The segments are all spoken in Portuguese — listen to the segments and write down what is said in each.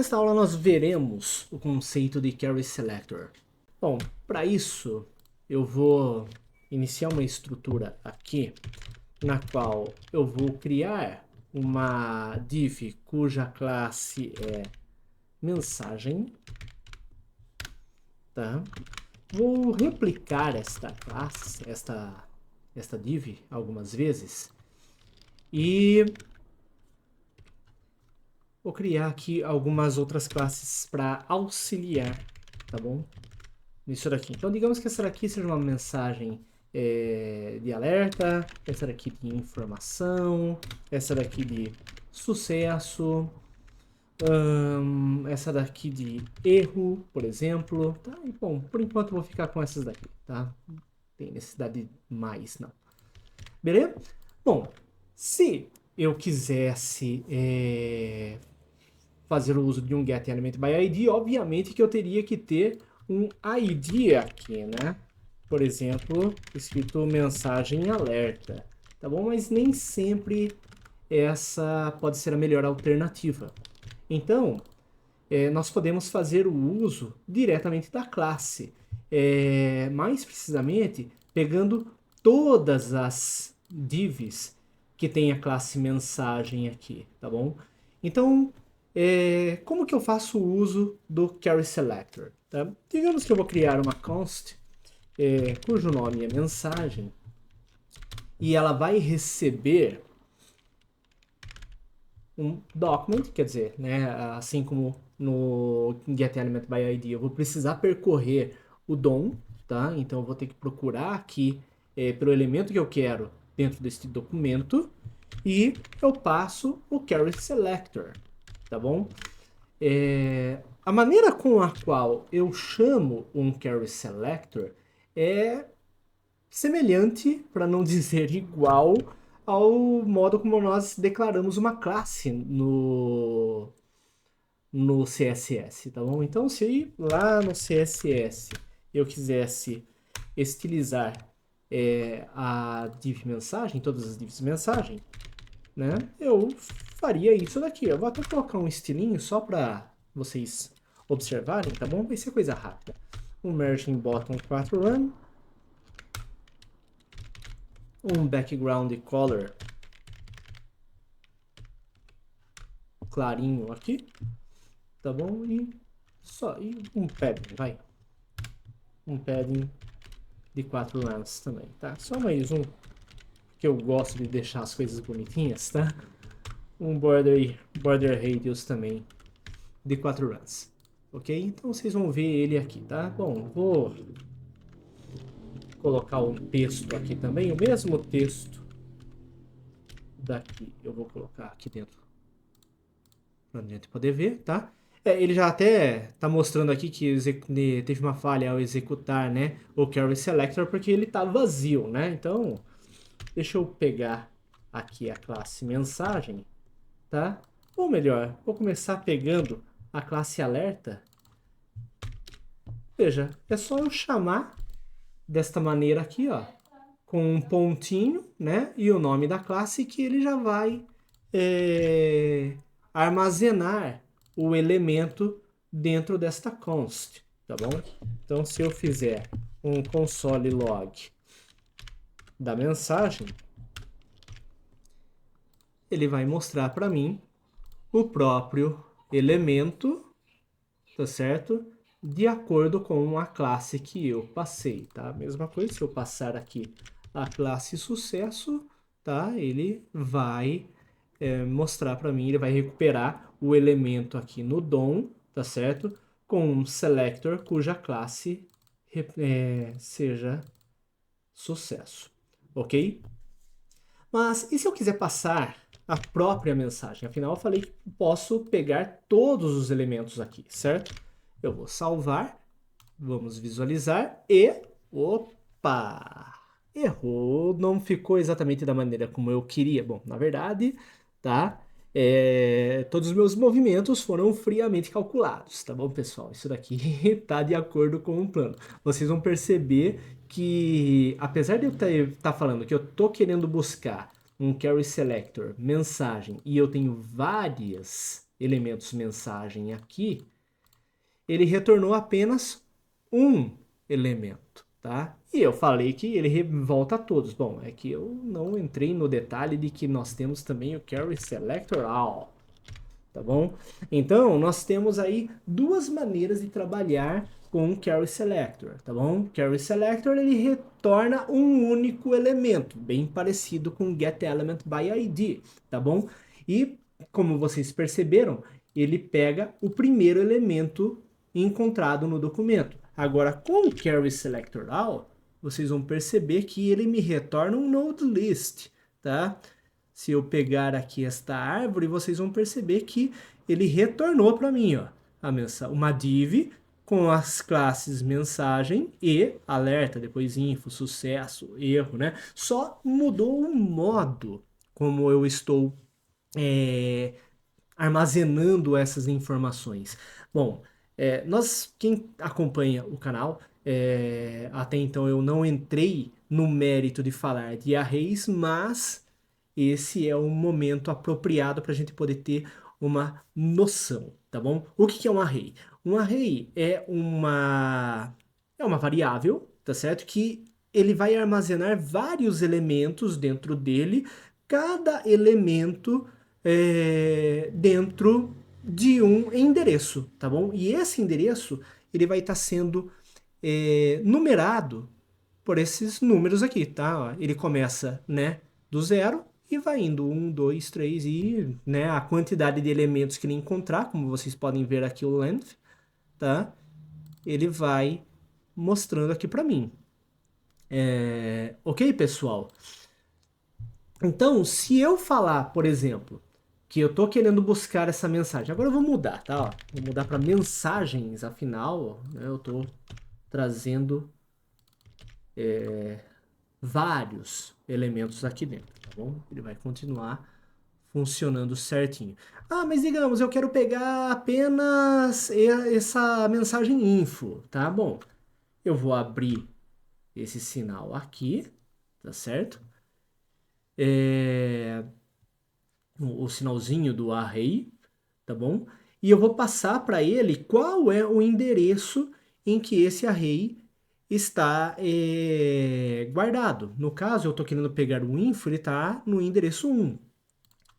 Nesta aula nós veremos o conceito de Query Selector. Bom, para isso eu vou iniciar uma estrutura aqui na qual eu vou criar uma div cuja classe é mensagem, tá? Vou replicar esta classe, esta div algumas vezes e vou criar aqui algumas outras classes para auxiliar, tá bom? Nisso daqui. Então, digamos que essa daqui seja uma mensagem de alerta, essa daqui de informação, essa daqui de sucesso, essa daqui de erro, por exemplo. Tá? E, bom, por enquanto eu vou ficar com essas daqui, tá? Não tem necessidade de mais, não. Beleza? Bom, se eu quisesse fazer o uso de um getElementById, obviamente que eu teria que ter um ID aqui, né? Por exemplo, escrito mensagem alerta, tá bom? Mas nem sempre essa pode ser a melhor alternativa. Então, nós podemos fazer o uso diretamente da classe. Mais precisamente, pegando todas as divs que tem a classe mensagem aqui, tá bom? Então, como que eu faço o uso do Query Selector? Tá? Digamos que eu vou criar uma const cujo nome é mensagem e ela vai receber um document, quer dizer, né, assim como no getElementById, eu vou precisar percorrer o DOM, tá? Então eu vou ter que procurar aqui pelo elemento que eu quero dentro deste documento e eu passo o Query Selector, tá bom? A maneira com a qual eu chamo um Query Selector é semelhante, para não dizer igual, ao modo como nós declaramos uma classe no CSS, tá bom? Então, se lá no CSS eu quisesse estilizar a div mensagem, todas as divs mensagem, né? Eu faria isso daqui. Eu vou até colocar um estilinho só para vocês observarem, tá bom? Vai ser coisa rápida. Um merging bottom 4 run, um background color clarinho aqui, tá bom? E um padding, vai. Um padding de 4 runs também, tá? Só mais um, que eu gosto de deixar as coisas bonitinhas, tá? Um border radius também de 4 runs, ok? Então vocês vão ver ele aqui, tá? Bom, vou colocar um texto aqui também, o mesmo texto daqui eu vou colocar aqui dentro para a gente poder ver, tá? Ele já até tá mostrando aqui que teve uma falha ao executar, né, o Query Selector porque ele tá vazio, né? Então, deixa eu pegar aqui a classe mensagem, tá? Ou melhor, vou começar pegando a classe alerta. Veja, é só eu chamar desta maneira aqui, ó, com um pontinho, né, e o nome da classe que ele já vai armazenar o elemento dentro desta const, tá bom? Então, se eu fizer um console log da mensagem, ele vai mostrar para mim o próprio elemento, tá certo? De acordo com a classe que eu passei, tá? Mesma coisa, se eu passar aqui a classe sucesso, tá? Ele vai mostrar para mim, ele vai recuperar o elemento aqui no DOM, tá certo? Com um selector cuja classe seja sucesso, ok? Mas e se eu quiser passar a própria mensagem? Afinal, eu falei que posso pegar todos os elementos aqui, certo? Eu vou salvar, vamos visualizar e... Opa! Errou, não ficou exatamente da maneira como eu queria. Bom, na verdade, tá? Todos os meus movimentos foram friamente calculados, tá bom, pessoal? Isso daqui tá de acordo com o plano. Vocês vão perceber que, apesar de eu estar falando que eu tô querendo buscar um Query Selector, mensagem, e eu tenho várias elementos mensagem aqui, ele retornou apenas um elemento, tá? E eu falei que ele volta a todos. Bom, é que eu não entrei no detalhe de que nós temos também o carry selector all, tá bom? Então, nós temos aí duas maneiras de trabalhar com o carry selector, tá bom? Carry selector, ele retorna um único elemento, bem parecido com get element by ID, tá bom? E, como vocês perceberam, ele pega o primeiro elemento encontrado no documento. Agora, com o carry selector all, vocês vão perceber que ele me retorna um node list, tá? Se eu pegar aqui esta árvore, vocês vão perceber que ele retornou para mim, ó, uma div com as classes mensagem e alerta, depois info, sucesso, erro, né? Só mudou o modo como eu estou armazenando essas informações. Bom, quem acompanha o canal, até então eu não entrei no mérito de falar de arrays, mas esse é o momento apropriado para a gente poder ter uma noção, tá bom? O que é um array? Um array é uma variável, tá certo? Que ele vai armazenar vários elementos dentro dele, cada elemento dentro de um endereço, tá bom? E esse endereço ele vai estar sendo numerado por esses números aqui, tá? Ele começa, né, do zero e vai indo 1, 2, 3 e, né, a quantidade de elementos que ele encontrar, como vocês podem ver aqui o length, tá? Ele vai mostrando aqui para mim. Ok, pessoal? Então, se eu falar, por exemplo, que eu tô querendo buscar essa mensagem, agora eu vou mudar, tá? Ó, vou mudar para mensagens, afinal, né, eu tô trazendo vários elementos aqui dentro, tá bom? Ele vai continuar funcionando certinho. Ah, mas digamos, eu quero pegar apenas essa mensagem info, tá bom? Eu vou abrir esse sinal aqui, tá certo? O sinalzinho do array, tá bom? E eu vou passar para ele qual é o endereço em que esse array está guardado. No caso, eu estou querendo pegar o info, ele está no endereço 1.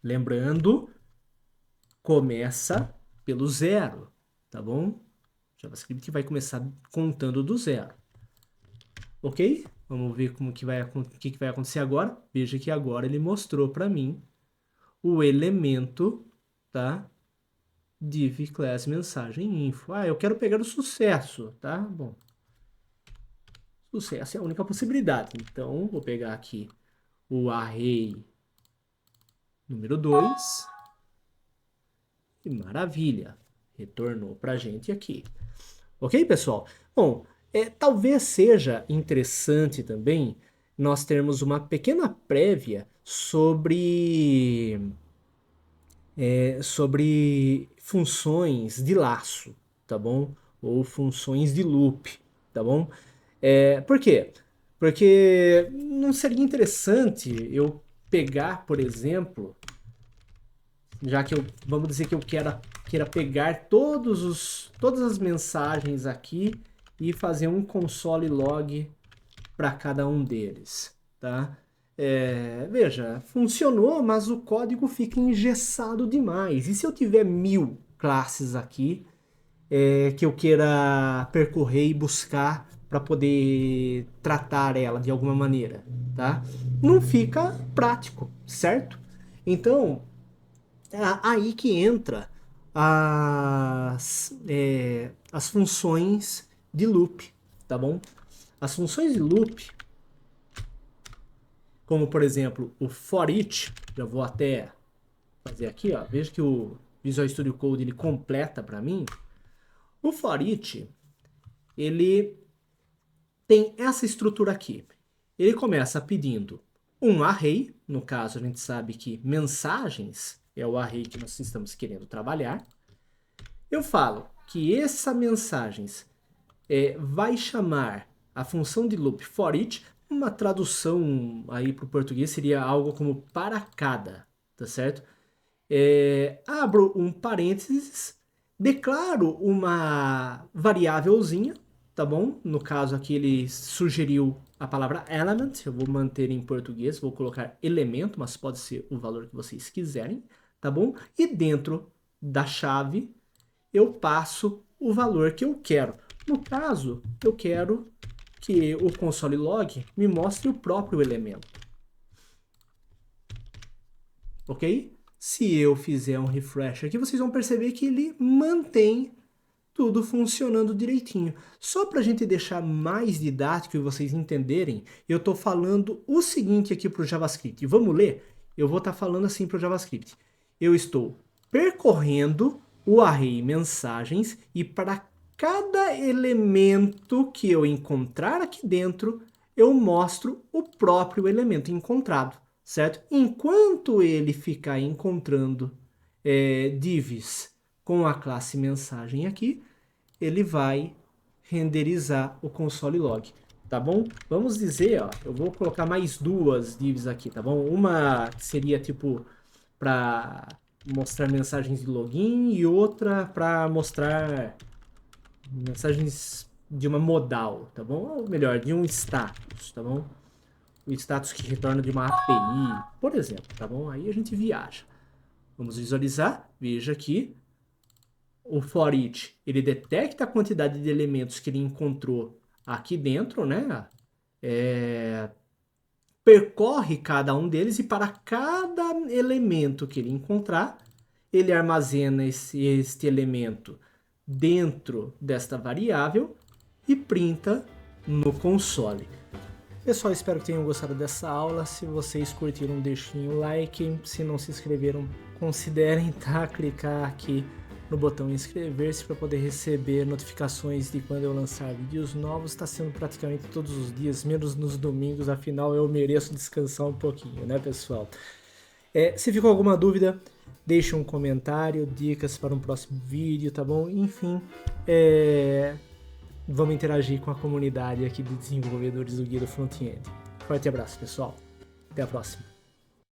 Lembrando, começa pelo zero, tá bom? JavaScript vai começar contando do zero. Ok? Vamos ver o que vai acontecer agora. Veja que agora ele mostrou para mim o elemento, tá? Div class mensagem info. Ah, eu quero pegar o sucesso, tá? Bom, sucesso é a única possibilidade. Então, vou pegar aqui o array número 2. E maravilha, retornou para a gente aqui. Ok, pessoal? Bom, talvez seja interessante também nós termos uma pequena prévia sobre funções de laço, tá bom? Ou funções de loop, tá bom? Por quê? Porque não seria interessante eu pegar, por exemplo, já que vamos dizer que eu queira pegar todas as mensagens aqui e fazer um console log para cada um deles, tá? Veja, funcionou, mas o código fica engessado demais. E se eu tiver 1000 classes aqui que eu queira percorrer e buscar para poder tratar ela de alguma maneira, tá? Não fica prático, certo? Então, aí que entra as funções de loop, tá bom? As funções de loop, como por exemplo o for each, já vou até fazer aqui, ó, veja que o Visual Studio Code ele completa para mim. O for each, ele tem essa estrutura aqui. Ele começa pedindo um array, no caso a gente sabe que mensagens é o array que nós estamos querendo trabalhar. Eu falo que essa mensagens vai chamar a função de loop for each, uma tradução aí para o português seria algo como para cada, tá certo? abro um parênteses, declaro uma variávelzinha, tá bom? No caso aqui ele sugeriu a palavra element, eu vou manter em português, vou colocar elemento, mas pode ser o valor que vocês quiserem, tá bom? E dentro da chave eu passo o valor que eu quero. No caso, eu quero que o console log me mostre o próprio elemento. Ok? Se eu fizer um refresh aqui, vocês vão perceber que ele mantém tudo funcionando direitinho. Só para a gente deixar mais didático e vocês entenderem, eu estou falando o seguinte aqui para o JavaScript. Vamos ler? Eu vou estar falando assim para o JavaScript. Eu estou percorrendo o array mensagens e para cada elemento que eu encontrar aqui dentro, eu mostro o próprio elemento encontrado, certo? Enquanto ele ficar encontrando divs com a classe mensagem aqui, ele vai renderizar o console log, tá bom? Vamos dizer, ó, eu vou colocar mais duas divs aqui, tá bom? Uma seria tipo para mostrar mensagens de login e outra para mostrar mensagens de uma modal, tá bom? Ou melhor, de um status, tá bom? O status que retorna de uma API, por exemplo, tá bom? Aí a gente viaja. Vamos visualizar, veja aqui, o for each, ele detecta a quantidade de elementos que ele encontrou aqui dentro, né? Percorre cada um deles e para cada elemento que ele encontrar, ele armazena este elemento dentro desta variável e printa no console. Pessoal, espero que tenham gostado dessa aula. Se vocês curtiram, deixem o like. Se não se inscreveram, considerem clicar aqui no botão inscrever-se para poder receber notificações de quando eu lançar vídeos novos. Está sendo praticamente todos os dias, menos nos domingos, afinal eu mereço descansar um pouquinho, né, pessoal? Se ficou alguma dúvida, deixe um comentário, dicas para um próximo vídeo, tá bom? Enfim, vamos interagir com a comunidade aqui de desenvolvedores do Guia do Front-End. Forte abraço, pessoal. Até a próxima.